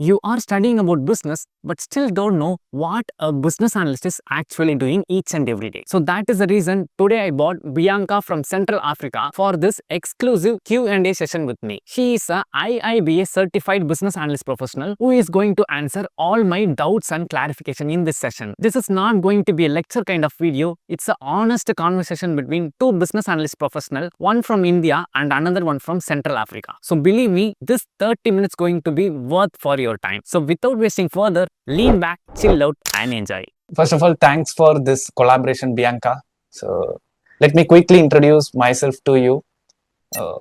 You are studying about business but still don't know what a business analyst is actually doing each and every day. So that is the reason today I brought Bianca from Central Africa for this exclusive Q&A session with me. She is a IIBA Certified Business Analyst professional who is going to answer all my doubts and clarification in this session. This is not going to be a lecture kind of video. It's an honest conversation between two business analyst professionals, one from India and another one from Central Africa. So believe me, this 30 minutes going to be worth for your time. So without wasting further, lean back, chill out and enjoy. First of all, thanks for this collaboration, Bianca. So let me quickly introduce myself to you.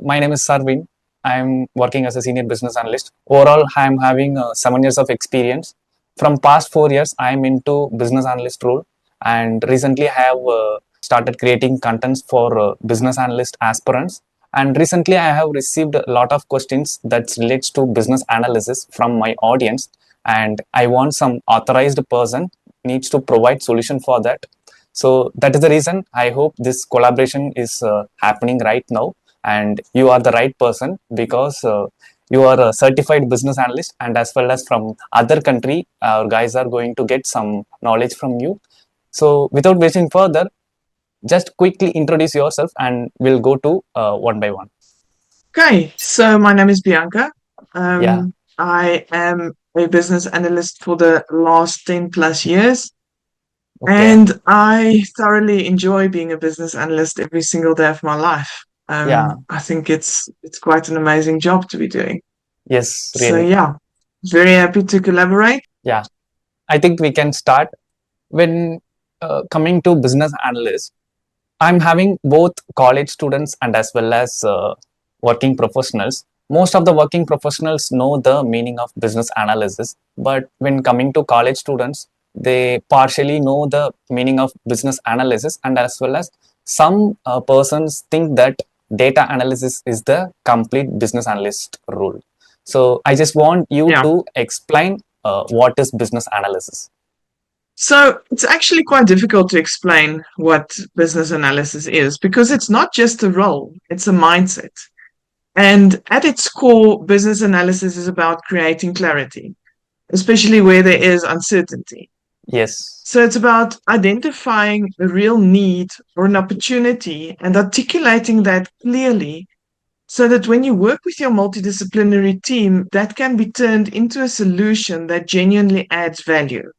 My name is Sarven. I'm working as a senior business analyst. Overall, I'm having 7 years of experience. From past 4 years, I'm into business analyst role, and recently I have started creating contents for business analyst aspirants. And recently, I have received a lot of questions that relates to business analysis from my audience, and I want some authorized person needs to provide solution for that. So that is the reason I hope this collaboration is happening right now, and you are the right person because you are a certified business analyst, and as well as from other country, our guys are going to get some knowledge from you. So without wasting further, just quickly introduce yourself and we'll go to one by one. Okay, so my name is Bianca. Yeah. I am a business analyst for the last 10 plus years. Okay. And I thoroughly enjoy being a business analyst every single day of my life. Yeah. I think it's quite an amazing job to be doing. Yes, So really. yeah, very happy to collaborate. Yeah. I think we can start. When coming to business analyst, I'm having both college students and as well as working professionals. Most of the working professionals know the meaning of business analysis, but when coming to college students, they partially know the meaning of business analysis, and as well as some persons think that data analysis is the complete business analyst role. So I just want you Yeah. to explain what is business analysis. So it's actually quite difficult to explain what business analysis is because it's not just a role, it's a mindset. And at its core, business analysis is about creating clarity, especially where there is uncertainty. Yes. So it's about identifying a real need or an opportunity and articulating that clearly so that when you work with your multidisciplinary team, that can be turned into a solution that genuinely adds value.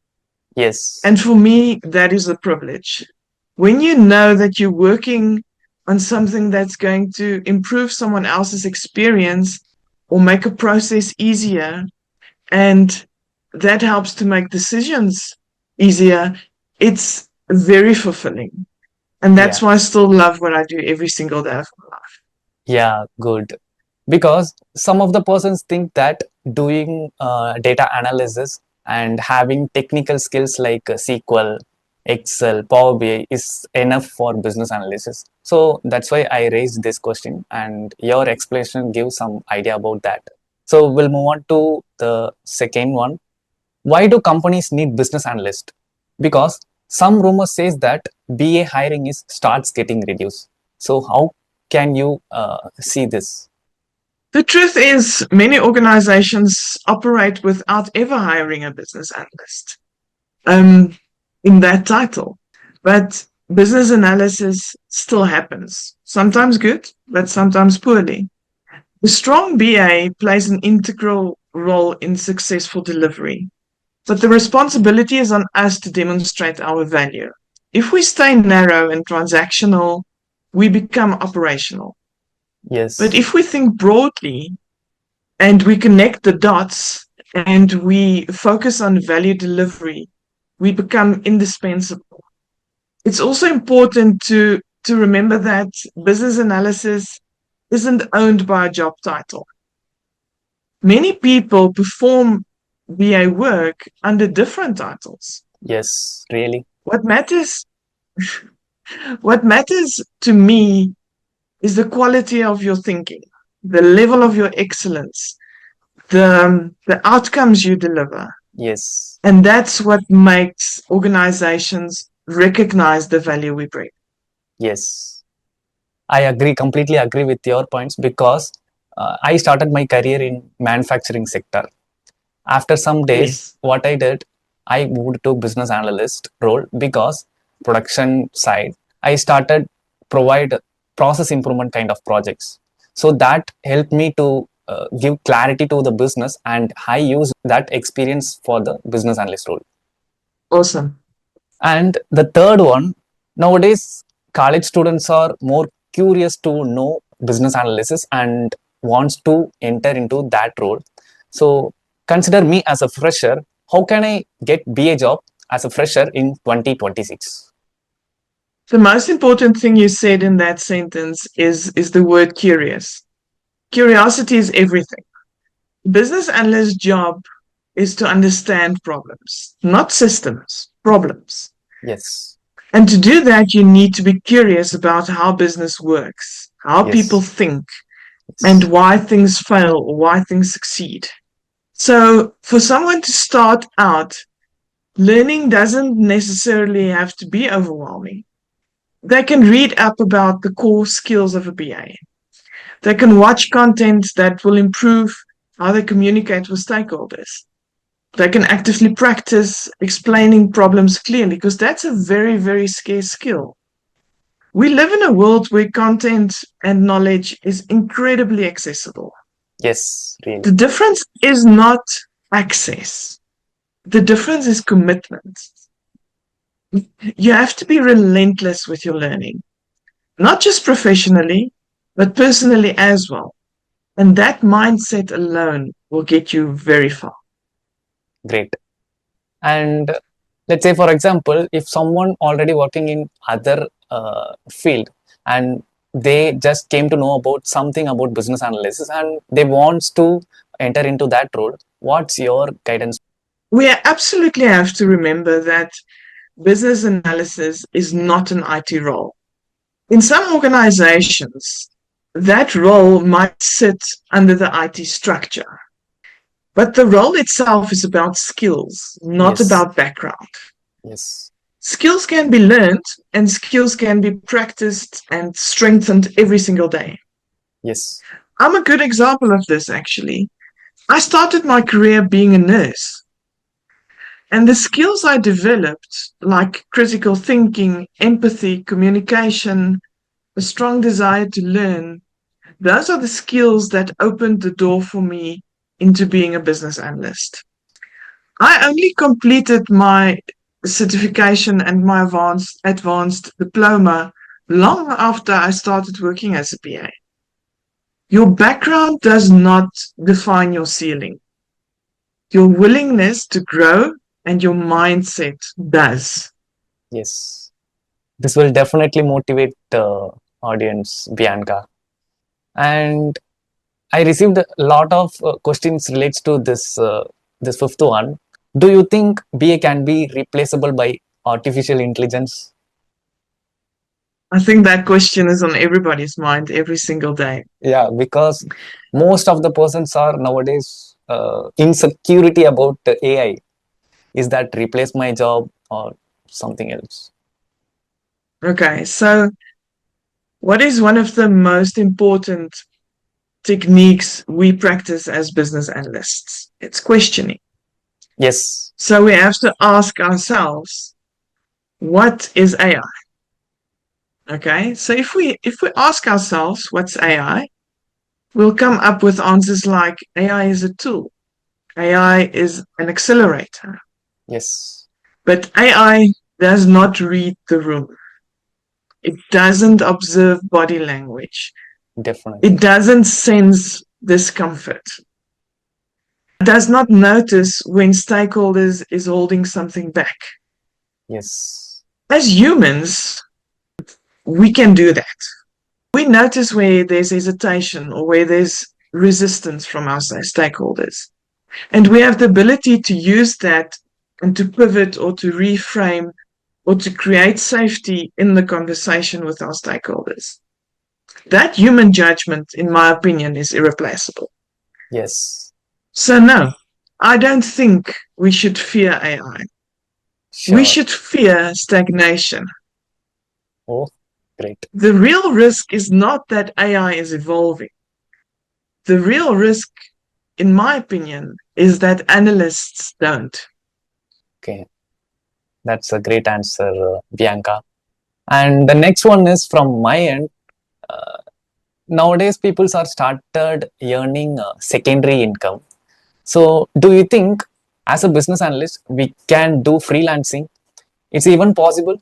Yes. And for me, that is a privilege. When you know that you're working on something that's going to improve someone else's experience or make a process easier, and that helps to make decisions easier, it's very fulfilling. And that's why I still love what I do every single day of my life. Yeah, good. Because some of the persons think that doing data analysis and having technical skills like SQL, Excel, Power BI is enough for business analysis. So that's why I raised this question, and your explanation gives some idea about that. So we'll move on to the second one. Why do companies need business analyst? Because some rumors says that BA hiring is starts getting reduced. So how can you see this? The truth is, many organizations operate without ever hiring a business analyst in that title. But business analysis still happens, sometimes good, but sometimes poorly. The strong BA plays an integral role in successful delivery, but the responsibility is on us to demonstrate our value. If we stay narrow and transactional, we become operational. Yes. But if we think broadly and we connect the dots and we focus on value delivery, we become indispensable. It's also important to remember that business analysis isn't owned by a job title. Many people perform BA work under different titles. Yes, really. What matters to me is the quality of your thinking, the level of your excellence, the outcomes you deliver. Yes. And that's what makes organizations recognize the value we bring. Yes. I agree, completely agree with your points, because I started my career in manufacturing sector, After some days, Yes. what I did, I moved to business analyst role because production side, I started provide process improvement kind of projects. So that helped me to give clarity to the business, and I use that experience for the business analyst role. Awesome. And the third one, nowadays, college students are more curious to know business analysis and wants to enter into that role. So consider me as a fresher. How can I get BA job as a fresher in 2026? The most important thing you said in that sentence is the word curious. Curiosity is everything. Business analyst job is to understand problems, not systems, problems. Yes. And to do that, you need to be curious about how business works, how Yes. people think, Yes. and why things fail or why things succeed. So for someone to start out, learning doesn't necessarily have to be overwhelming. They can read up about the core skills of a BA. They can watch content that will improve how they communicate with stakeholders. They can actively practice explaining problems clearly, because that's a very, very scarce skill. We live in a world where content and knowledge is incredibly accessible. Yes, really. The difference is not access. The difference is commitment. You have to be relentless with your learning, not just professionally, but personally as well. And that mindset alone will get you very far. Great. And let's say, for example, if someone already working in other field and they just came to know about something about business analysis and they wants to enter into that role, what's your guidance? We absolutely have to remember that business analysis is not an IT role. In some organizations, that role might sit under the IT structure. But the role itself is about skills, not Yes. about background. Yes. Skills can be learned and skills can be practiced and strengthened every single day. Yes. I'm a good example of this, actually. I started my career being a nurse. And the skills I developed, like critical thinking, empathy, communication, a strong desire to learn, those are the skills that opened the door for me into being a business analyst. I only completed my certification and my advanced diploma long after I started working as a BA. Your background does not define your ceiling. Your willingness to grow and your mindset does. Yes. This will definitely motivate the audience, Bianca. And I received a lot of questions relates to this fifth one. Do you think BA can be replaceable by artificial intelligence? I think that question is on everybody's mind every single day. Yeah, because most of the persons are nowadays insecurity about AI. Is that replace my job or something else? Okay, so what is one of the most important techniques we practice as business analysts? It's questioning. Yes. So we have to ask ourselves, what is AI? Okay, so if we ask ourselves what's AI, we'll come up with answers like AI is a tool. AI is an accelerator. Yes. But AI does not read the room. It doesn't observe body language. Definitely. It doesn't sense discomfort. It does not notice when stakeholders is holding something back. Yes. As humans, we can do that. We notice where there's hesitation or where there's resistance from our stakeholders. And we have the ability to use that and to pivot or to reframe or to create safety in the conversation with our stakeholders. That human judgment, in my opinion, is irreplaceable. Yes. So no, I don't think we should fear AI. Sure. We should fear stagnation. Oh, great. The real risk is not that AI is evolving. The real risk, in my opinion, is that analysts don't. Okay, that's a great answer, Bianca. And the next one is from my end. Nowadays, people are started earning secondary income. So, do you think as a business analyst we can do freelancing? It's even possible?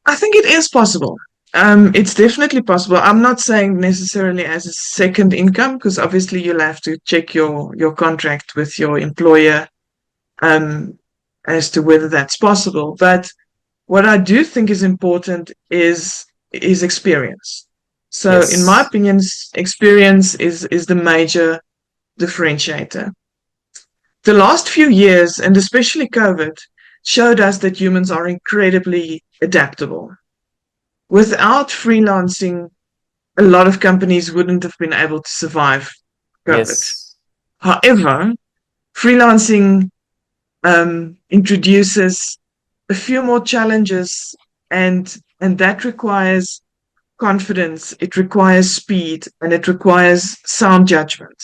I think it is possible. It's definitely possible. I'm not saying necessarily as a second income, because obviously you'll have to check your contract with your employer as to whether that's possible. But what I do think is important is experience. So in my Yes. opinion, experience is the major differentiator. The last few years, and especially COVID, showed us that humans are incredibly adaptable. Without freelancing, a lot of companies wouldn't have been able to survive COVID. Yes. However, freelancing introduces a few more challenges, and that requires confidence, it requires speed, and it requires sound judgment.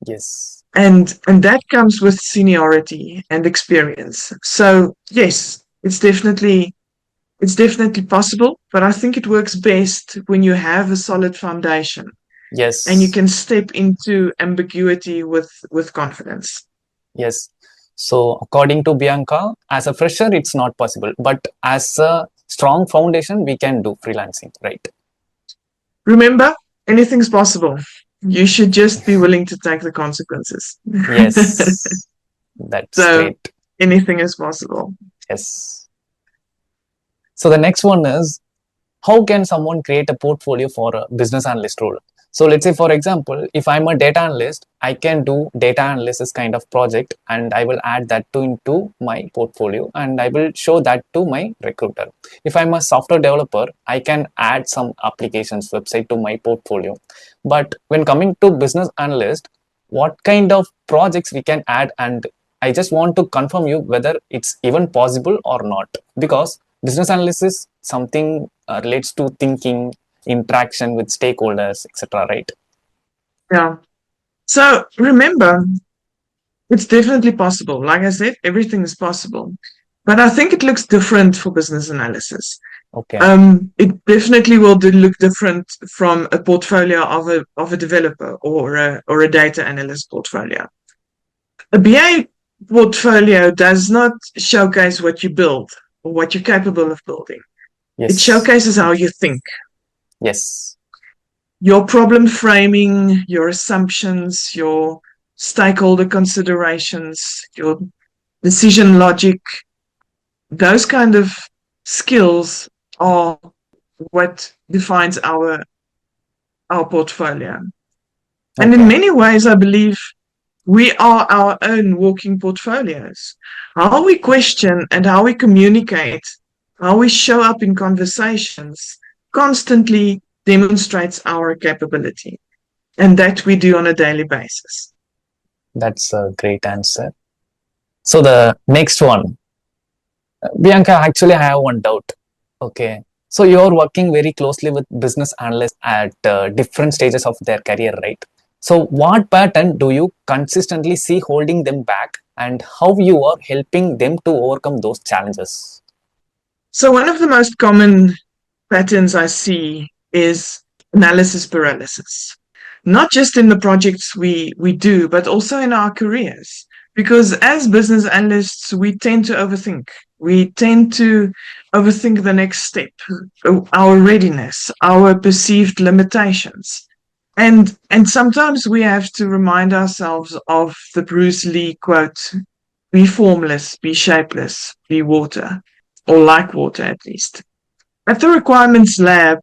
Yes. And that comes with seniority and experience. So yes, it's definitely possible, but I think it works best when you have a solid foundation Yes. and you can step into ambiguity with confidence. Yes. So, according to Bianca, as a fresher, it's not possible. But as a strong foundation, we can do freelancing, right? Remember, anything's possible. You should just be willing to take the consequences. Yes. That's So great. anything is possible. Yes. So, the next one is how can someone create a portfolio for a business analyst role? So let's say, for example, if I'm a data analyst, I can do data analysis kind of project and I will add that into my portfolio and I will show that to my recruiter. If I'm a software developer, I can add some applications website to my portfolio. But when coming to business analyst, what kind of projects we can add? And I just want to confirm you whether it's even possible or not, because business analysis something relates to thinking, interaction with stakeholders, etc. Right? Yeah. So remember, it's definitely possible. Like I said, everything is possible. But I think it looks different for business analysis. Okay. It definitely will look different from a portfolio of a developer or a data analyst portfolio. A BA portfolio does not showcase what you build or what you're capable of building. It Yes. showcases how you think, Yes. your problem framing, your assumptions, your stakeholder considerations, your decision logic. Those kind of skills are what defines our portfolio. And in Okay. many ways, I believe we are our own walking portfolios. How we question and how we communicate, how we show up in conversations constantly demonstrates our capability. And that we do on a daily basis. That's a great answer. So the next one, Bianca, actually I have one doubt. Okay. So you're working very closely with business analysts at different stages of their career, right? So what pattern do you consistently see holding them back and how you are helping them to overcome those challenges? So, one of the most common patterns I see is analysis paralysis, not just in the projects we do, but also in our careers. Because as business analysts, we tend to overthink. We tend to overthink the next step, our readiness, our perceived limitations. And sometimes we have to remind ourselves of the Bruce Lee quote, be formless, be shapeless, be water, or like water at least. At the Requirements Lab,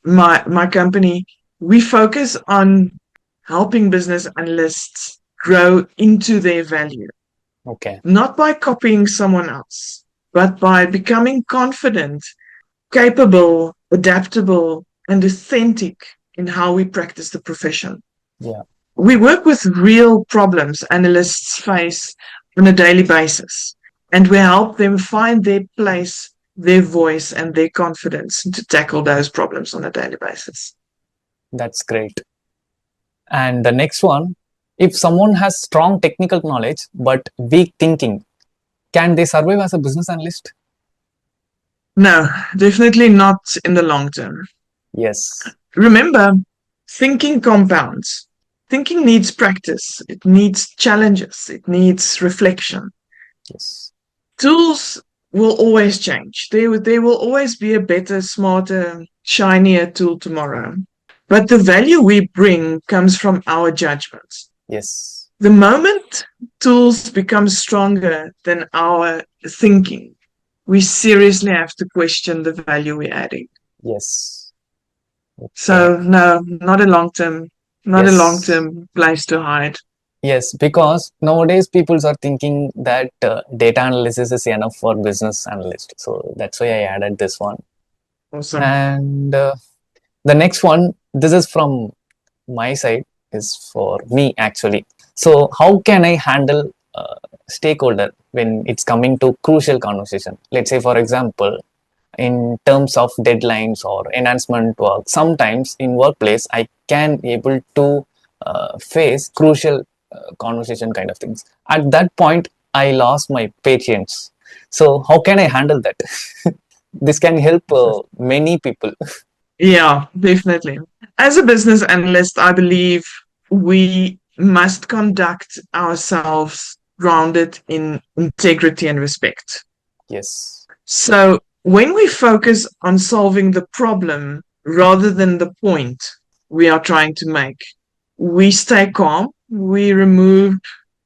my company, we focus on helping business analysts grow into their value, Okay. not by copying someone else, but by becoming confident, capable, adaptable, and authentic in how we practice the profession. Yeah. We work with real problems analysts face on a daily basis, and we help them find their place, their voice, and their confidence to tackle those problems on a daily basis. That's great. And the next one, If someone has strong technical knowledge but weak thinking, can they survive as a business analyst? No, definitely not in the long term. Yes. Remember, thinking compounds. Thinking needs practice, it needs challenges, it needs reflection. Yes. Tools will always change. There will always be a better, smarter, shinier tool tomorrow. But the value we bring comes from our judgments. Yes. The moment tools become stronger than our thinking, we seriously have to question the value we're adding. Yes. Okay. So no, not a long term Yes. place to hide. Yes, because nowadays people are thinking that data analysis is enough for business analyst. So that's why I added this one. Awesome. And the next one, this is from my side, is for me actually. So how can I handle stakeholder when it's coming to crucial conversation? Let's say, for example, in terms of deadlines or enhancement work, sometimes in workplace I can able to face crucial conversation kind of things. At that point I lost my patience. So how can I handle that? This can help many people. Yeah, definitely. As a business analyst, I believe we must conduct ourselves grounded in integrity and respect. Yes. So when we focus on solving the problem rather than the point we are trying to make, we stay calm, we remove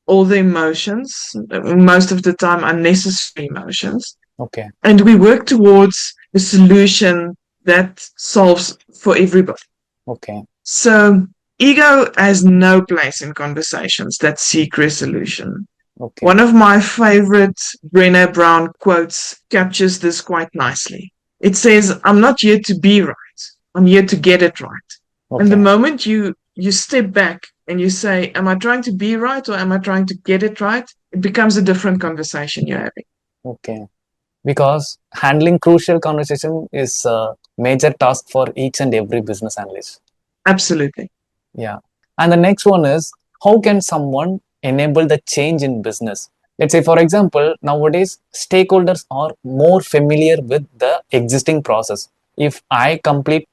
all the emotions, most of the time unnecessary emotions, Okay. and we work towards a solution that solves for everybody. Okay. So ego has no place in conversations that seek resolution. Okay. One of my favorite Brené Brown quotes captures this quite nicely. It says, "I'm not here to be right. I'm here to get it right." Okay. And the moment you step back and you say, "Am I trying to be right or am I trying to get it right?" It becomes a different conversation you're having. Okay. Because handling crucial conversation is a major task for each and every business analyst. Absolutely. Yeah. And the next one is, how can someone enable the change in business? Let's say, for example, nowadays stakeholders are more familiar with the existing process. If I complete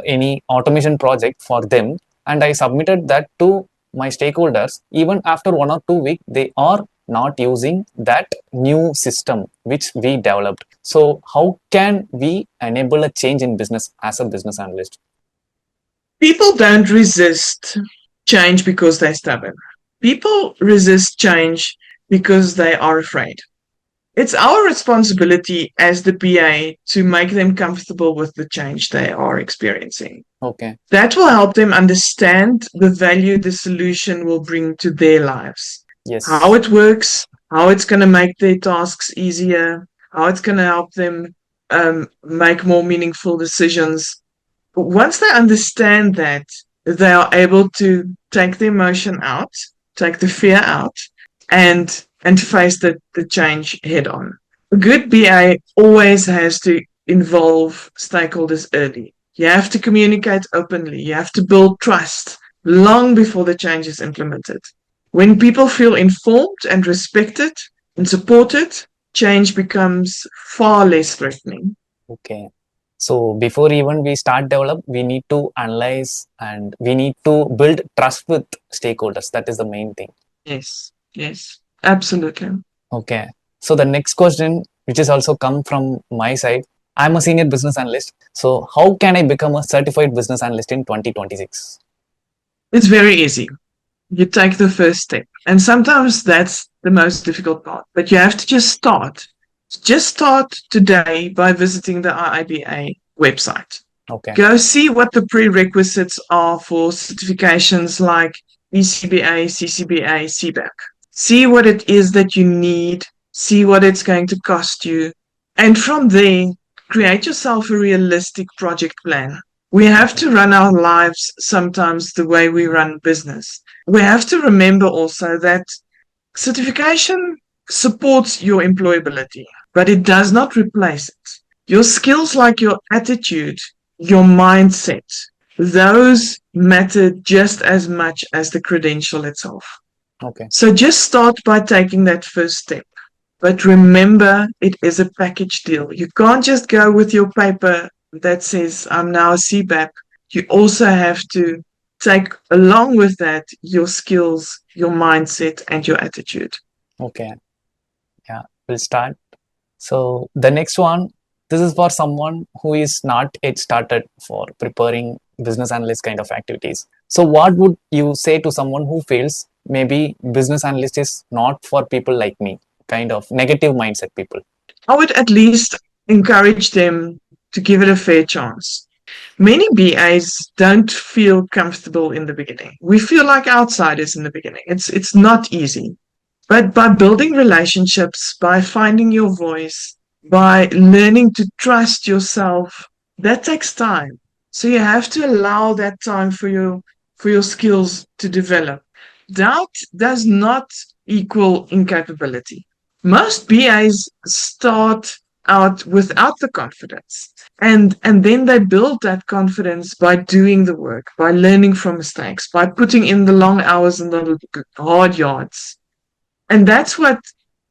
any automation project for them and I submitted that to my stakeholders, even after 1 or 2 weeks, they are not using that new system which we developed. So how can we enable a change in business as a business analyst? People don't resist change because they're stubborn. People resist change because they are afraid. It's our responsibility as the BA to make them comfortable with the change they are experiencing. Okay. That will help them understand the value the solution will bring to their lives. Yes. How it works, how it's going to make their tasks easier, how it's going to help them make more meaningful decisions. Once they understand that, they are able to take the emotion out, take the fear out, and face the change head on. A good BA always has to involve stakeholders early. You have to communicate openly. You have to build trust long before the change is implemented. When people feel informed and respected and supported, change becomes far less threatening. Okay. So before even we start develop, we need to analyze and we need to build trust with stakeholders. That is the main thing. Yes, yes, absolutely. Okay. So the next question, which is also come from my side, I'm a senior business analyst. So how can I become a certified business analyst in 2026? It's very easy. You take the first step. And sometimes that's the most difficult part. But you have to just start. Just start today by visiting the IIBA website. Okay. Go see what the prerequisites are for certifications like ECBA, CCBA, CBAP. See what it is that you need. See what it's going to cost you. And from there, create yourself a realistic project plan. We have to run our lives sometimes the way we run business. We have to remember also that certification supports your employability, but it does not replace it. Your skills like your attitude, your mindset, those matter just as much as the credential itself. Okay. So just start by taking that first step. But remember, it is a package deal. You can't just go with your paper that says, I'm now a CBAP. You also have to take along with that your skills, your mindset, and your attitude. Okay. Yeah, we'll start. So the next one, this is for someone who is not yet started for preparing business analyst kind of activities. So what would you say to someone who feels maybe business analyst is not for people like me, kind of negative mindset people? I would at least encourage them to give it a fair chance. Many BAs don't feel comfortable in the beginning. We feel like outsiders in the beginning. It's not easy. But by building relationships, by finding your voice, by learning to trust yourself, that takes time. So you have to allow that time for your skills to develop. Doubt does not equal incapability. Most BAs start out without the confidence. And then they build that confidence by doing the work, by learning from mistakes, by putting in the long hours and the hard yards. And that's what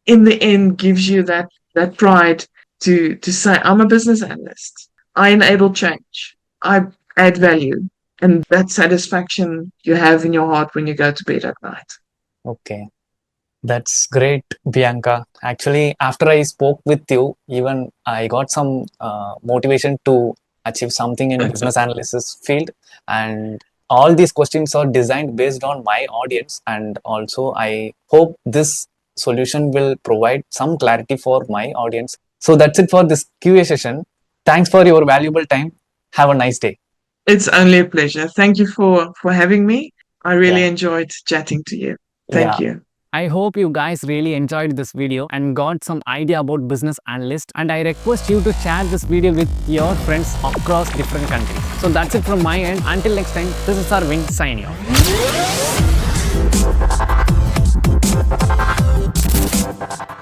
in the end gives you that pride to say, I'm a business analyst. I enable change. I add value. And that satisfaction you have in your heart when you go to bed at night. Okay. That's great, Bianca. Actually, after I spoke with you, even I got some motivation to achieve something in business analysis field. And all these questions are designed based on my audience. And also, I hope this solution will provide some clarity for my audience. So that's it for this QA session. Thanks for your valuable time. Have a nice day. It's only a pleasure. Thank you for having me. I really Yeah. enjoyed chatting to you. Thank Yeah. you. I hope you guys really enjoyed this video and got some idea about business analyst, and I request you to share this video with your friends across different countries. So that's it from my end. Until next time, this is Sarven signing off.